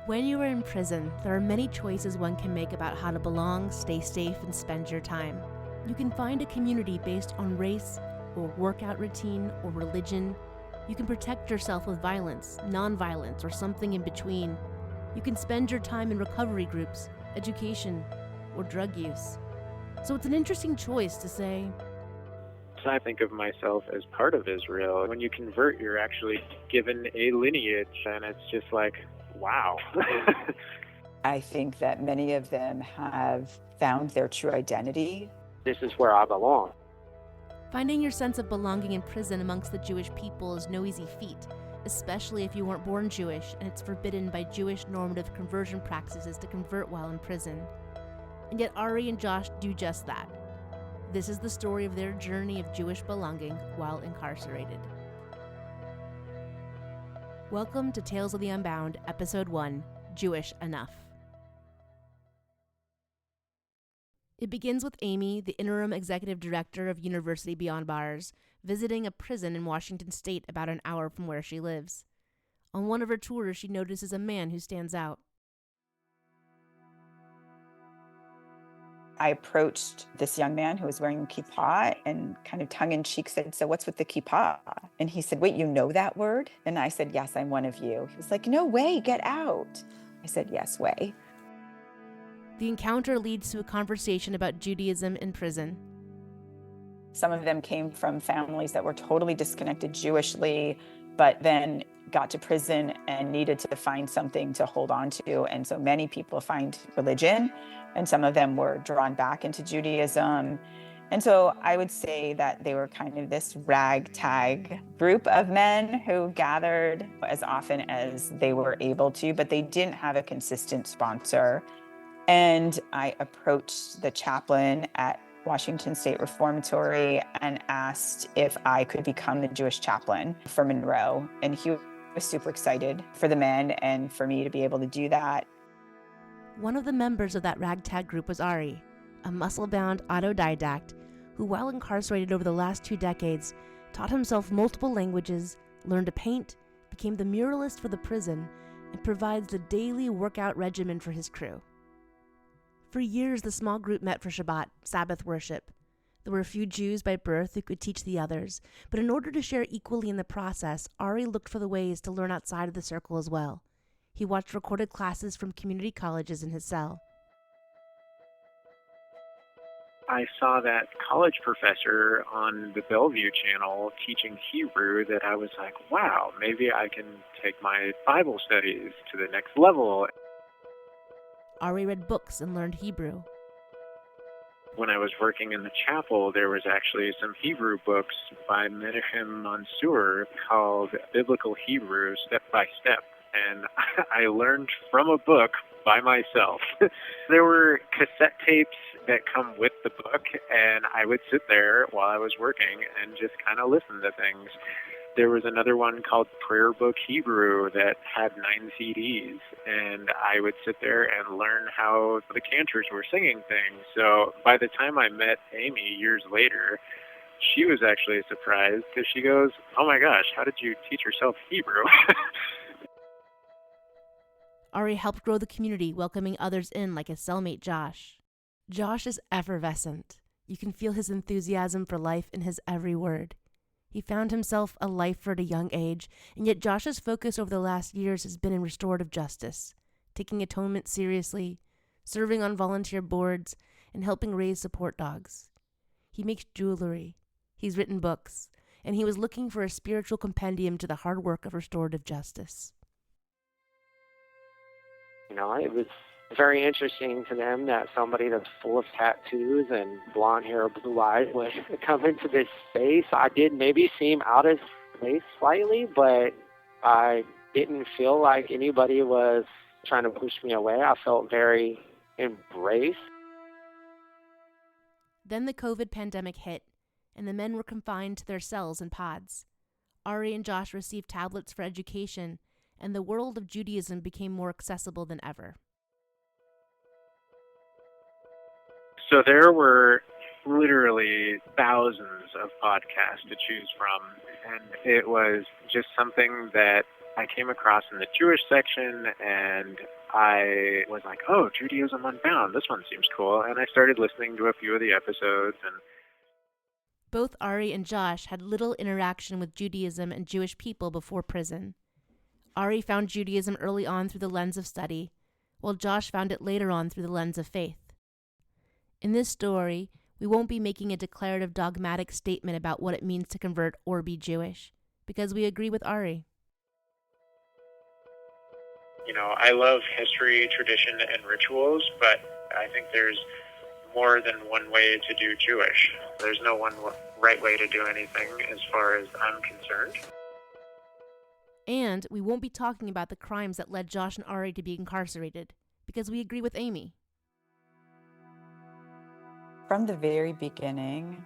When you are in prison, there are many choices one can make about how to belong, stay safe, and spend your time. You can find a community based on race, or workout routine, or religion. You can protect yourself with violence, non-violence, or something in between. You can spend your time in recovery groups, education, or drug use. So it's an interesting choice to say, I think of myself as part of Israel. When you convert, you're actually given a lineage, and it's just like, wow. I think that many of them have found their true identity. This is where I belong. Finding your sense of belonging in prison amongst the Jewish people is no easy feat, especially if you weren't born Jewish and it's forbidden by Jewish normative conversion practices to convert while in prison. And yet Ari and Josh do just that. This is the story of their journey of Jewish belonging while incarcerated. Welcome to Tales of the Unbound, Episode 1, Jewish Enough. It begins with Amy, the interim executive director of University Beyond Bars, visiting a prison in Washington State about an hour from where she lives. On one of her tours, she notices a man who stands out. I approached this young man who was wearing a kippah and kind of tongue-in-cheek said, "So what's with the kippah?" And he said, "Wait, you know that word?" And I said, "Yes, I'm one of you." He was like, "No way, get out." I said, "Yes way." The encounter leads to a conversation about Judaism in prison. Some of them came from families that were totally disconnected Jewishly, but then got to prison and needed to find something to hold on to. And so many people find religion, and some of them were drawn back into Judaism. And so I would say that they were kind of this ragtag group of men who gathered as often as they were able to, but they didn't have a consistent sponsor. And I approached the chaplain at Washington State Reformatory and asked if I could become the Jewish chaplain for Monroe. And he was super excited for the men and for me to be able to do that. One of the members of that ragtag group was Ari, a muscle-bound autodidact who, while incarcerated over the last 2 decades, taught himself multiple languages, learned to paint, became the muralist for the prison, and provides the daily workout regimen for his crew. For years, the small group met for Shabbat, Sabbath worship. There were a few Jews by birth who could teach the others, but in order to share equally in the process, Ari looked for the ways to learn outside of the circle as well. He watched recorded classes from community colleges in his cell. I saw that college professor on the Bellevue channel teaching Hebrew that I was like, wow, maybe I can take my Bible studies to the next level. Ari read books and learned Hebrew. When I was working in the chapel, there was actually some Hebrew books by Miriam called Biblical Hebrew Step by Step. And I learned from a book by myself. There were cassette tapes that come with the book, and I would sit there while I was working and just kind of listen to things. There was another one called Prayerbook Hebrew that had 9 CDs, and I would sit there and learn how the cantors were singing things. So by the time I met Amy years later, she was actually surprised because she goes, "Oh my gosh, how did you teach yourself Hebrew?" Ari helped grow the community, welcoming others in like his cellmate Josh. Josh is effervescent. You can feel his enthusiasm for life in his every word. He found himself a lifer at a young age, and yet Josh's focus over the last years has been in restorative justice, taking atonement seriously, serving on volunteer boards, and helping raise support dogs. He makes jewelry, he's written books, and he was looking for a spiritual compendium to the hard work of restorative justice. You know, it was very interesting to them that somebody that's full of tattoos and blonde hair, blue eyes would come into this space. I did maybe seem out of place slightly, but I didn't feel like anybody was trying to push me away. I felt very embraced. Then the COVID pandemic hit, and the men were confined to their cells and pods. Ari and Josh received tablets for education, and the world of Judaism became more accessible than ever. So there were literally thousands of podcasts to choose from, and it was just something that I came across in the Jewish section, and I was like, oh, Judaism Unbound, this one seems cool. And I started listening to a few of the episodes. And both Ari and Josh had little interaction with Judaism and Jewish people before prison. Ari found Judaism early on through the lens of study, while Josh found it later on through the lens of faith. In this story, we won't be making a declarative dogmatic statement about what it means to convert or be Jewish, because we agree with Ari. You know, I love history, tradition, and rituals, but I think there's more than one way to do Jewish. There's no one right way to do anything as far as I'm concerned. And we won't be talking about the crimes that led Josh and Ari to be incarcerated, because we agree with Amy. From the very beginning,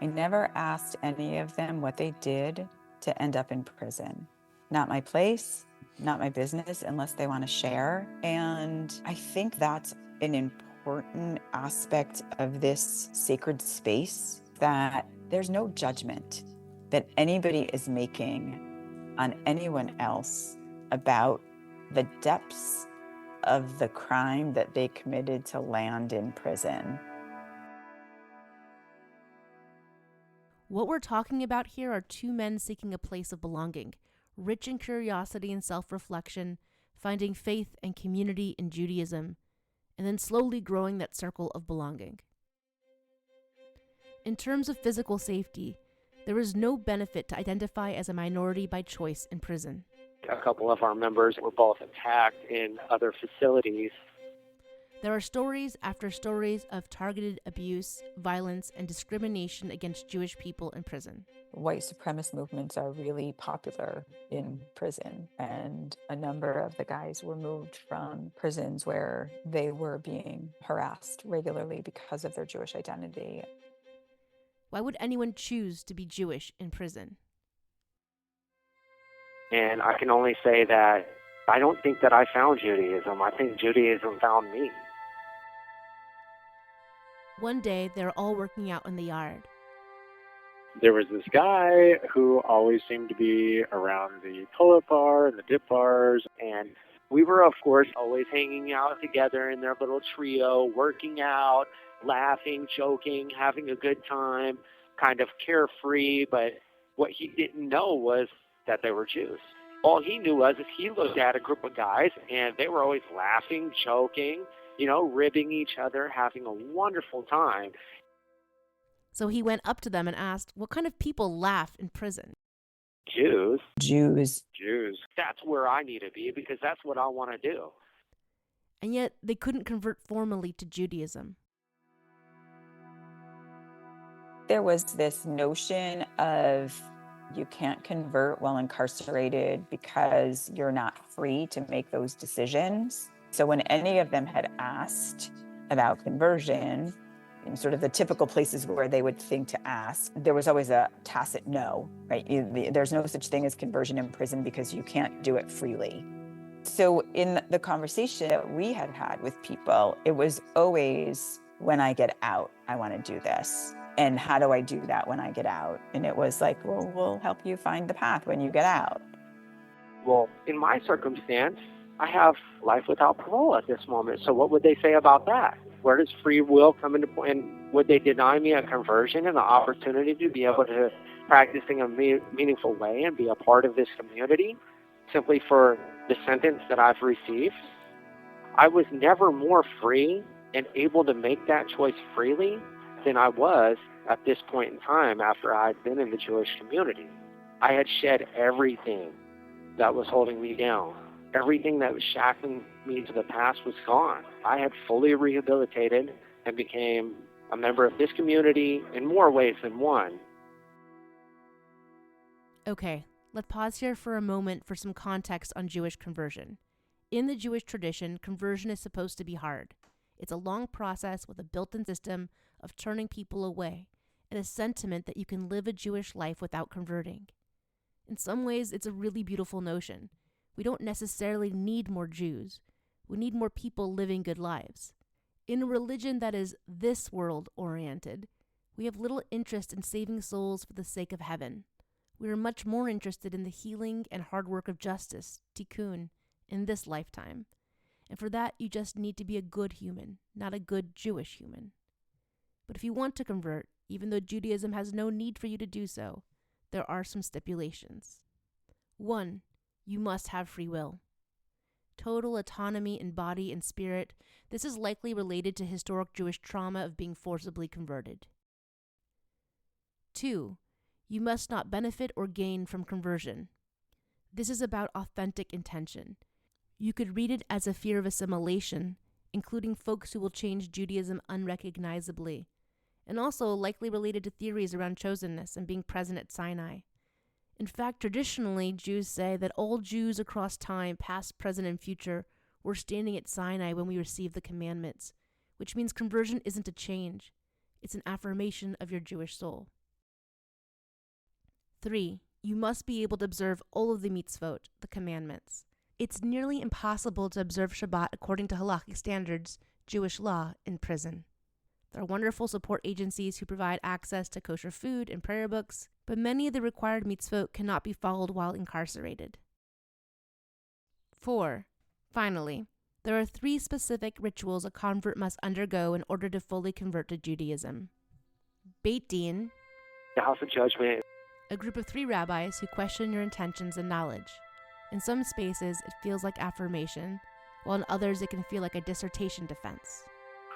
I never asked any of them what they did to end up in prison. Not my place, not my business, unless they want to share. And I think that's an important aspect of this sacred space, that there's no judgment that anybody is making on anyone else about the depths of the crime that they committed to land in prison. What we're talking about here are two men seeking a place of belonging, rich in curiosity and self-reflection, finding faith and community in Judaism, and then slowly growing that circle of belonging. In terms of physical safety, there is no benefit to identify as a minority by choice in prison. A couple of our members were both attacked in other facilities. There are stories after stories of targeted abuse, violence, and discrimination against Jewish people in prison. White supremacist movements are really popular in prison, and a number of the guys were moved from prisons where they were being harassed regularly because of their Jewish identity. Why would anyone choose to be Jewish in prison? And I can only say that I don't think that I found Judaism. I think Judaism found me. One day, they're all working out in the yard. there was this guy who always seemed to be around the pull-up bar and the dip bars. And we were, of course, always hanging out together in their little trio, working out, laughing, joking, having a good time, kind of carefree. But what he didn't know was that they were Jews. All he knew was is he looked at a group of guys, and they were always laughing, joking, ribbing each other, having a wonderful time. So he went up to them and asked, what kind of people laugh in prison? Jews. Jews. That's where I need to be because that's what I want to do. And yet they couldn't convert formally to Judaism. There was this notion of you can't convert while incarcerated because you're not free to make those decisions. So when any of them had asked about conversion, in sort of the typical places where they would think to ask, there was always a tacit no, right? There's no such thing as conversion in prison because you can't do it freely. So in the conversation that we had had with people, it was always, when I get out, I want to do this. And how do I do that when I get out? And it was like, well, we'll help you find the path when you get out. Well, in my circumstance, I have life without parole at this moment. So what would they say about that? Where does free will come into play? And would they deny me a conversion and the opportunity to be able to practice in a meaningful way and be a part of this community simply for the sentence that I've received? I was never more free and able to make that choice freely than I was at this point in time after I'd been in the Jewish community. I had shed everything that was holding me down. Everything that was shackling me to the past was gone. I had fully rehabilitated and became a member of this community in more ways than one. Okay, let's pause here for a moment for some context on Jewish conversion. In the Jewish tradition, conversion is supposed to be hard. It's a long process with a built-in system of turning people away and a sentiment that you can live a Jewish life without converting. In some ways, it's a really beautiful notion. We don't necessarily need more Jews. We need more people living good lives. In a religion that is this world oriented, we have little interest in saving souls for the sake of heaven. We are much more interested in the healing and hard work of justice, tikkun, in this lifetime. And for that, you just need to be a good human, not a good Jewish human. But if you want to convert, even though Judaism has no need for you to do so, there are some stipulations. 1. You must have free will. Total autonomy in body and spirit. This is likely related to historic Jewish trauma of being forcibly converted. 2. You must not benefit or gain from conversion. This is about authentic intention. You could read it as a fear of assimilation, including folks who will change Judaism unrecognizably, and also likely related to theories around chosenness and being present at Sinai. In fact, traditionally, Jews say that all Jews across time, past, present, and future, were standing at Sinai when we received the commandments, which means conversion isn't a change. It's an affirmation of your Jewish soul. 3. You must be able to observe all of the mitzvot, the commandments. It's nearly impossible to observe Shabbat according to halachic standards, Jewish law, in prison. There are wonderful support agencies who provide access to kosher food and prayer books, but many of the required mitzvot cannot be followed while incarcerated. 4. Finally, there are 3 specific rituals a convert must undergo in order to fully convert to Judaism. Beit Din, The House of Judgment. a group of 3 rabbis who question your intentions and knowledge. In some spaces, it feels like affirmation, while in others it can feel like a dissertation defense.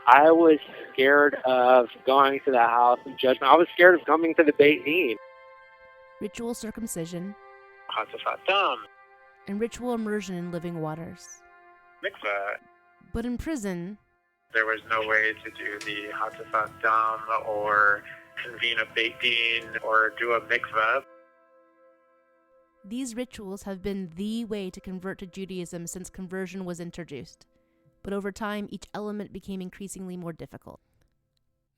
I was scared of going to the House of Judgment. I was scared of coming to the Beit Din. Ritual circumcision, Hatzafat Dam, and ritual immersion in living waters. mikveh. But in prison, There was no way to do the Hatzafat Dam or convene a Beit Din or do a mikveh. these rituals have been the way to convert to Judaism since conversion was introduced. But over time, each element became increasingly more difficult.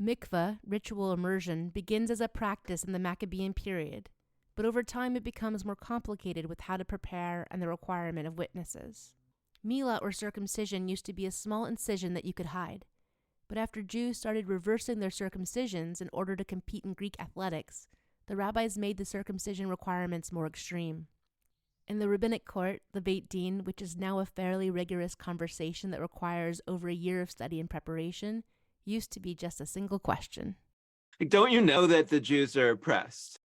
Mikveh, ritual immersion, begins as a practice in the Maccabean period, but over time it becomes more complicated with how to prepare and the requirement of witnesses. Milah, or circumcision, used to be a small incision that you could hide, but after Jews started reversing their circumcisions in order to compete in Greek athletics, the rabbis made the circumcision requirements more extreme. In the rabbinic court, the Beit Din, which is now a fairly rigorous conversation that requires over a year of study and preparation, used to be just a single question. Don't you know that the Jews are oppressed?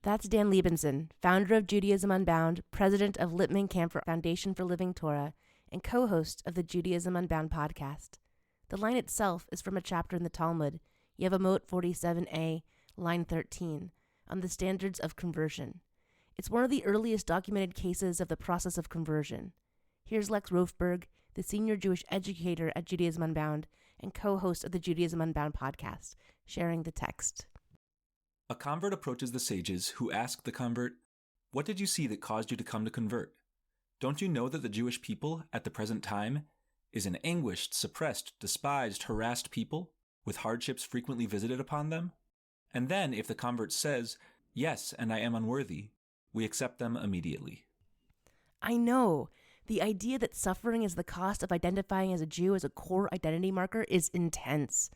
That's Dan Liebenson, founder of Judaism Unbound, president of Lippman Camphor Foundation for Living Torah, and co-host of the Judaism Unbound podcast. The line itself is from a chapter in the Talmud, Yevamot 47a, line 13, on the standards of conversion. It's one of the earliest documented cases of the process of conversion. Here's Lex Rofberg, the senior Jewish educator at Judaism Unbound and co-host of the Judaism Unbound podcast, sharing the text. A convert approaches the sages, who ask the convert, "What did you see that caused you to come to convert? Don't you know that the Jewish people, at the present time, is an anguished, suppressed, despised, harassed people, with hardships frequently visited upon them?" And then, if the convert says, "Yes, and I am unworthy," we accept them immediately. I know. The idea that suffering is the cost of identifying as a Jew as a core identity marker is intense.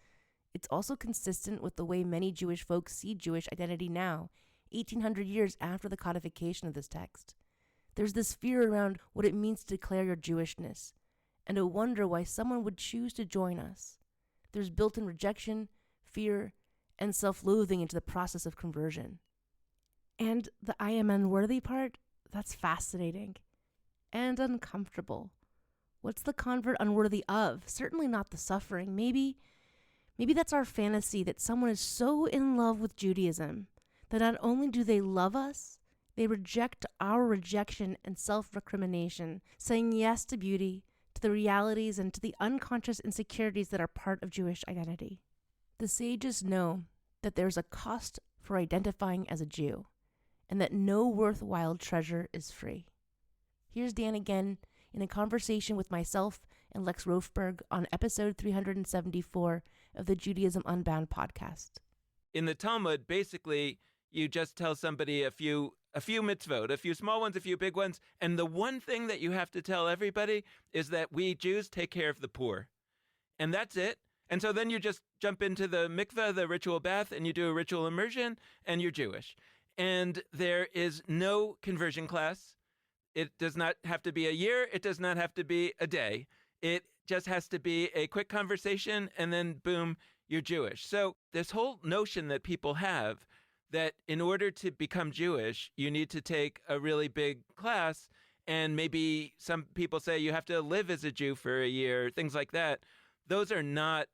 It's also consistent with the way many Jewish folks see Jewish identity now, 1800 years after the codification of this text. There's this fear around what it means to declare your Jewishness, and a wonder why someone would choose to join us. There's built-in rejection, fear, and self-loathing into the process of conversion. And the I am unworthy part, that's fascinating and uncomfortable. What's the convert unworthy of? Certainly not the suffering. Maybe that's our fantasy, that someone is so in love with Judaism that not only do they love us, they reject our rejection and self-recrimination, saying yes to beauty, to the realities, and to the unconscious insecurities that are part of Jewish identity. The sages know that there's a cost for identifying as a Jew, and that no worthwhile treasure is free. Here's Dan again in a conversation with myself and Lex Rofberg on episode 374 of the Judaism Unbound podcast. In the Talmud, basically, you just tell somebody a few mitzvot, a few small ones, a few big ones, and the one thing that you have to tell everybody is that we Jews take care of the poor. And that's it. And so then you just jump into the mikveh, the ritual bath, and you do a ritual immersion, and you're Jewish. And there is no conversion class. It does not have to be a year. It does not have to be a day. It just has to be a quick conversation, and then boom, you're Jewish. So this whole notion that people have that in order to become Jewish, you need to take a really big class, and maybe some people say you have to live as a Jew for a year, things like that. Those are not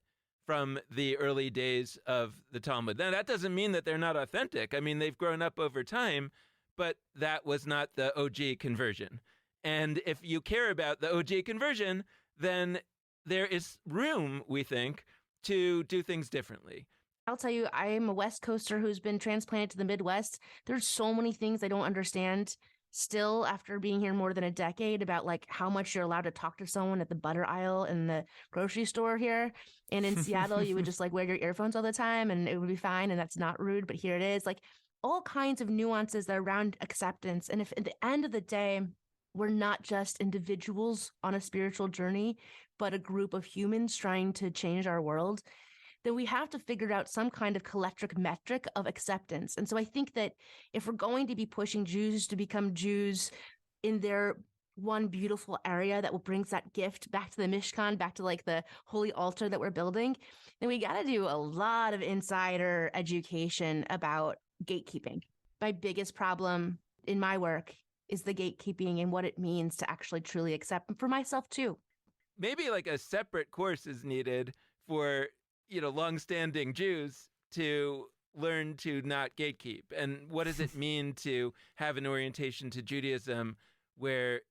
from the early days of the Talmud. Now, that doesn't mean that they're not authentic. I mean, they've grown up over time, but that was not the OG conversion. And if you care about the OG conversion, then there is room, we think, to do things differently. I'll tell you, I am a West Coaster who's been transplanted to the Midwest. There's so many things I don't understand still after being here more than a decade about like how much you're allowed to talk to someone at the butter aisle in the grocery store here. And in Seattle, you would just like wear your earphones all the time and it would be fine. And that's not rude, but here it is. Like all kinds of nuances that are around acceptance. And if at the end of the day, we're not just individuals on a spiritual journey, but a group of humans trying to change our world, then we have to figure out some kind of collective metric of acceptance. And so I think that if we're going to be pushing Jews to become Jews in their one beautiful area that will bring that gift back to the Mishkan, back to like the holy altar that we're building, then we got to do a lot of insider education about gatekeeping. My biggest problem in my work is the gatekeeping and what it means to actually truly accept, and for myself too. Maybe like a separate course is needed for longstanding Jews to learn to not gatekeep. And what does it mean to have an orientation to Judaism where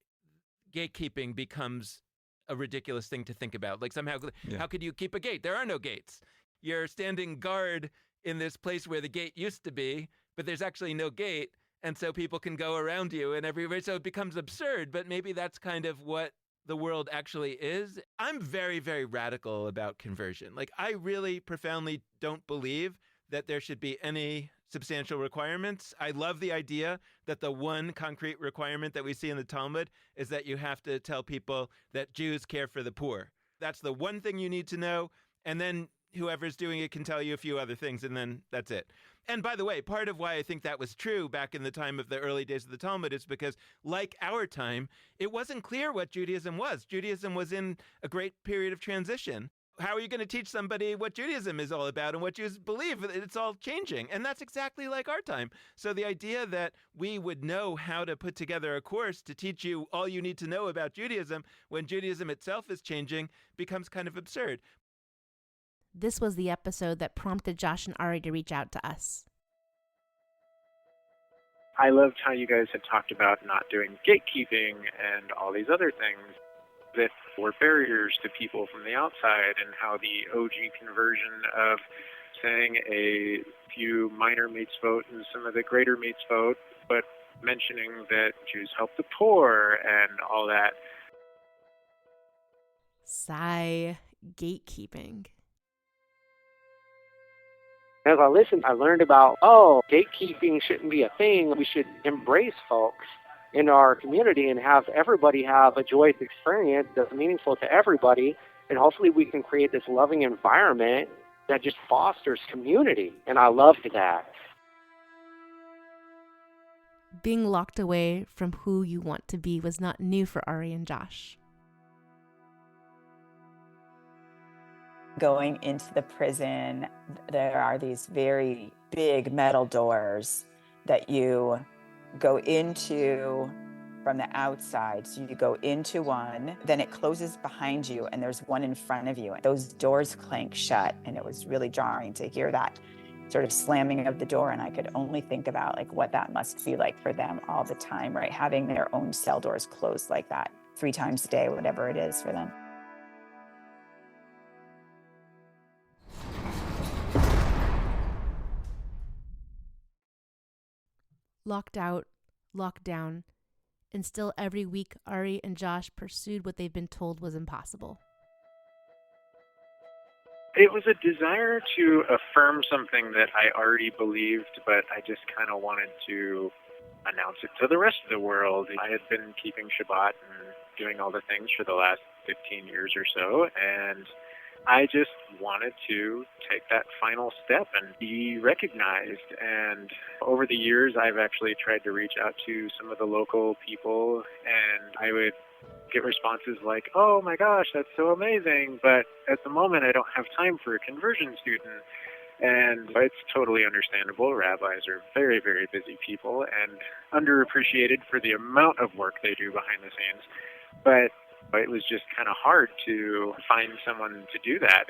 gatekeeping becomes a ridiculous thing to think about? Like somehow, How could you keep a gate? There are no gates. You're standing guard in this place where the gate used to be, but there's actually no gate. And so people can go around you and everywhere. So it becomes absurd, but maybe that's kind of what the world actually is. I'm very, very radical about conversion. Like, I really profoundly don't believe that there should be any substantial requirements. I love the idea that the one concrete requirement that we see in the Talmud is that you have to tell people that Jews care for the poor. That's the one thing you need to know. And then whoever's doing it can tell you a few other things, and then that's it. And by the way, part of why I think that was true back in the time of the early days of the Talmud is because, like our time, it wasn't clear what Judaism was. Judaism was in a great period of transition. How are you going to teach somebody what Judaism is all about and what Jews believe? It's all changing. And that's exactly like our time. So the idea that we would know how to put together a course to teach you all you need to know about Judaism when Judaism itself is changing becomes kind of absurd. This was the episode that prompted Josh and Ari to reach out to us. I loved how you guys had talked about not doing gatekeeping and all these other things that were barriers to people from the outside, and how the OG conversion of saying a few minor mitzvot and some of the greater mitzvot, but mentioning that Jews help the poor and all that. Sigh, gatekeeping. As I listened, I learned about, gatekeeping shouldn't be a thing. We should embrace folks in our community and have everybody have a joyous experience that's meaningful to everybody. And hopefully we can create this loving environment that just fosters community. And I loved that. Being locked away from who you want to be was not new for Ari and Josh. Going into the prison, there are these very big metal doors that you go into from the outside. So you go into one, then it closes behind you, and there's one in front of you. Those doors clank shut, and it was really jarring to hear that sort of slamming of the door. And I could only think about like what that must be like for them all the time, right? Having their own cell doors closed like that 3 times a day, whatever it is for them. Locked out, locked down, and still every week Ari and Josh pursued what they've been told was impossible. It was a desire to affirm something that I already believed, but I just kind of wanted to announce it to the rest of the world. I had been keeping Shabbat and doing all the things for the last 15 years or so, and I just wanted to take that final step and be recognized. And over the years, I've actually tried to reach out to some of the local people, and I would get responses like, "Oh my gosh, that's so amazing, but at the moment I don't have time for a conversion student." And it's totally understandable. Rabbis are very, very busy people and underappreciated for the amount of work they do behind the scenes. But it was just kind of hard to find someone to do that.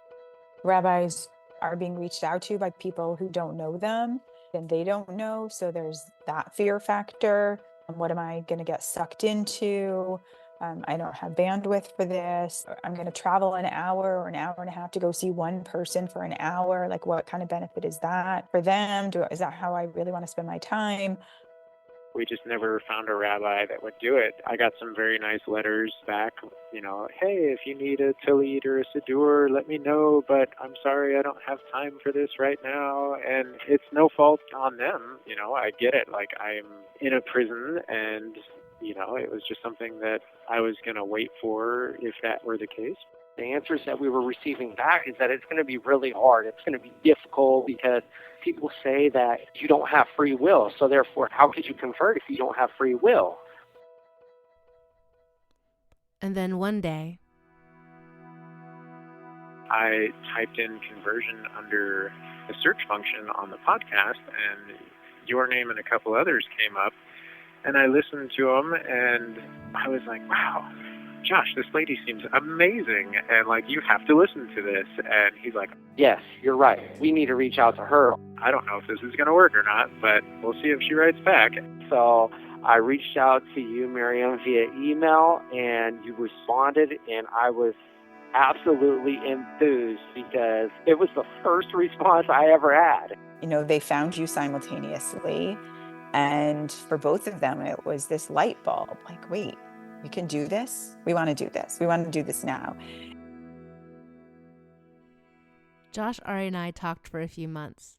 Rabbis are being reached out to by people who don't know them and they don't know. So there's that fear factor. What am I going to get sucked into? I don't have bandwidth for this. I'm going to travel an hour or an hour and a half to go see one person for an hour. Like, what kind of benefit is that for them? Is that how I really want to spend my time? We just never found a rabbi that would do it. I got some very nice letters back, "Hey, if you need a tallit or a siddur, let me know, but I'm sorry, I don't have time for this right now." And it's no fault on them. I get it. Like, I'm in a prison, and, it was just something that I was going to wait for if that were the case. The answers that we were receiving back is that it's going to be really hard. It's going to be difficult because people say that you don't have free will. So therefore, how could you convert if you don't have free will? And then one day, I typed in conversion under the search function on the podcast, and your name and a couple others came up. And I listened to them, and I was like, "Wow, Josh, this lady seems amazing, and you have to listen to this." And he's like, "Yes, you're right. We need to reach out to her." I don't know if this is going to work or not, but we'll see if she writes back. So I reached out to you, Miriam, via email, and you responded, and I was absolutely enthused because it was the first response I ever had. They found you simultaneously, and for both of them, it was this light bulb. Like, wait, we can do this. We want to do this. We want to do this now. Josh, Ari, and I talked for a few months.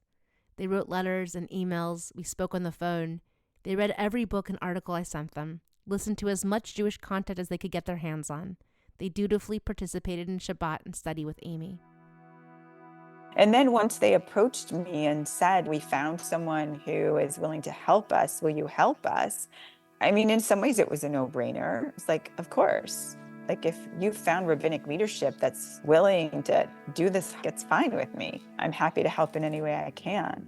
They wrote letters and emails. We spoke on the phone. They read every book and article I sent them, listened to as much Jewish content as they could get their hands on. They dutifully participated in Shabbat and study with Amy. And then once they approached me and said, "We found someone who is willing to help us. Will you help us?" I mean, in some ways it was a no-brainer. It's like, of course. Like, if you found rabbinic leadership that's willing to do this, it's fine with me. I'm happy to help in any way I can.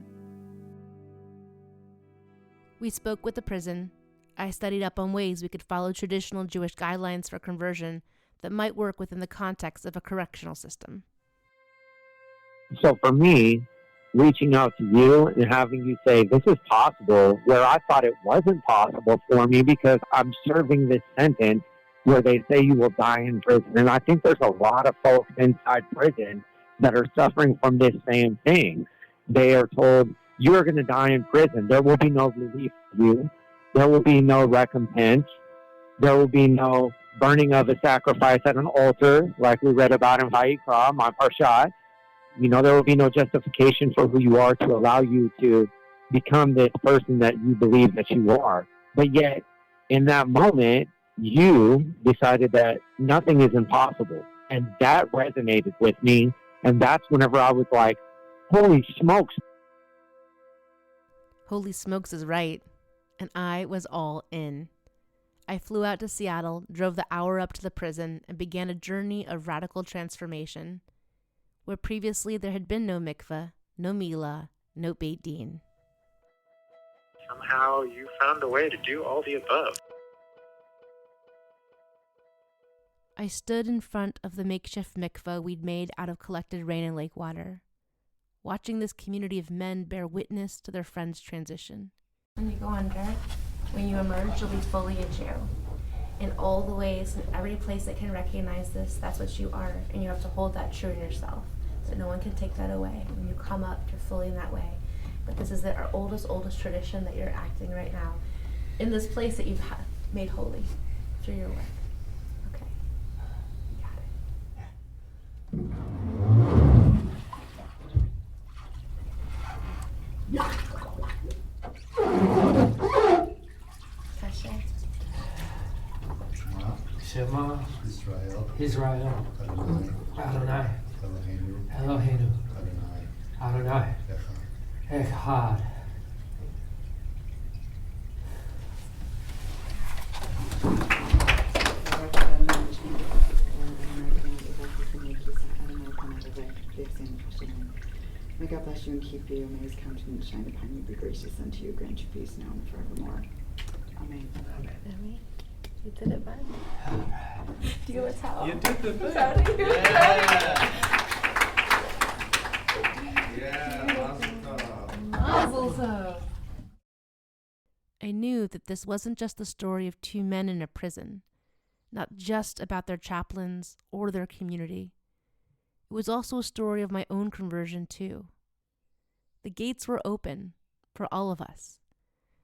We spoke with the prison. I studied up on ways we could follow traditional Jewish guidelines for conversion that might work within the context of a correctional system. So for me, reaching out to you and having you say, "This is possible," where I thought it wasn't possible for me because I'm serving this sentence where they say you will die in prison. And I think there's a lot of folks inside prison that are suffering from this same thing. They are told, "You are going to die in prison. There will be no relief for you. There will be no recompense. There will be no burning of a sacrifice at an altar, like we read about in Vayikra, my parshat. There will be no justification for who you are to allow you to become this person that you believe that you are." But yet, in that moment, you decided that nothing is impossible. And that resonated with me. And that's whenever I was like, holy smokes. Holy smokes is right. And I was all in. I flew out to Seattle, drove the hour up to the prison, and began a journey of radical transformation. Where previously there had been no mikveh, no milah, no Beit Din. Somehow you found a way to do all the above. I stood in front of the makeshift mikveh we'd made out of collected rain and lake water, watching this community of men bear witness to their friend's transition. When you go under, when you emerge, you'll be fully a Jew. In all the ways, in every place that can recognize this, that's what you are, and you have to hold that true in yourself. So no one can take that away. When you come up, you're fully in that way. But this is our oldest tradition that you're acting right now in this place that you've made holy through your work. Okay, you got it. Kasher. Shema Israel. Adonai. Eloheinu, Adonai, Echad. May God bless you and keep you. May his countenance shine upon you, be gracious unto you, grant you peace now and forevermore. Amen. Amen. You did it, bud. Do you want to tell? You did the thing. Proud of you. Mazel tov. I knew that this wasn't just the story of two men in a prison, not just about their chaplains or their community. It was also a story of my own conversion, too. The gates were open for all of us,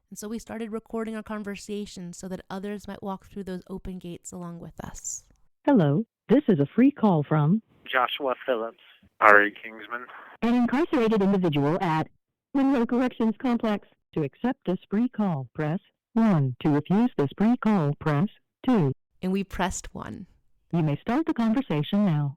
and so we started recording our conversations so that others might walk through those open gates along with us. Hello, this is a free call from Joshua Phillips. Ari Kingsman. an incarcerated individual at Monroe Corrections Complex. To accept this free call, press 1. To refuse this free call, press 2. And we pressed 1. You may start the conversation now.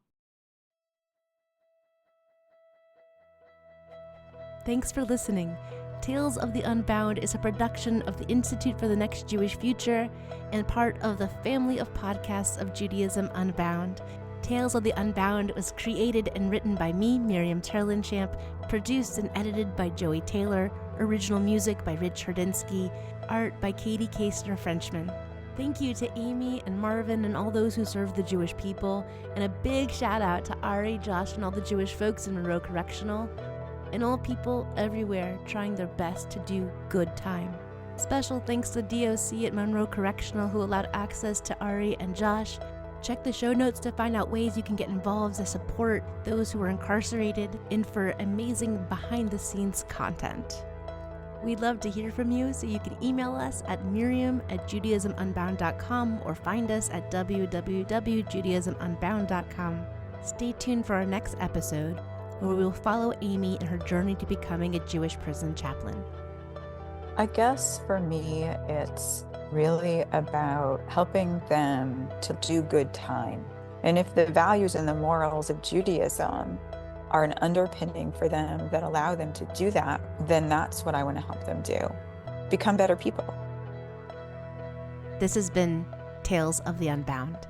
Thanks for listening. Tales of the Unbound is a production of the Institute for the Next Jewish Future and part of the family of podcasts of Judaism Unbound. Tales of the Unbound was created and written by me, Miriam Terlinchamp, produced and edited by Joey Taylor, original music by Rich Herdinsky, art by Katie Kastner-Frenchman. Thank you to Amy and Marvin and all those who serve the Jewish people, and a big shout out to Ari, Josh, and all the Jewish folks in Monroe Correctional, and all people everywhere trying their best to do good time. Special thanks to DOC at Monroe Correctional who allowed access to Ari and Josh. Check the show notes to find out ways you can get involved to support those who are incarcerated and for amazing behind-the-scenes content. We'd love to hear from you, so you can email us at miriam@judaismunbound.com or find us at www.judaismunbound.com. Stay tuned for our next episode, where we will follow Amy in her journey to becoming a Jewish prison chaplain. I guess for me, it's really about helping them to do good time. And if the values and the morals of Judaism are an underpinning for them that allow them to do that, then that's what I want to help them do. Become better people. This has been Tales of the Unbound.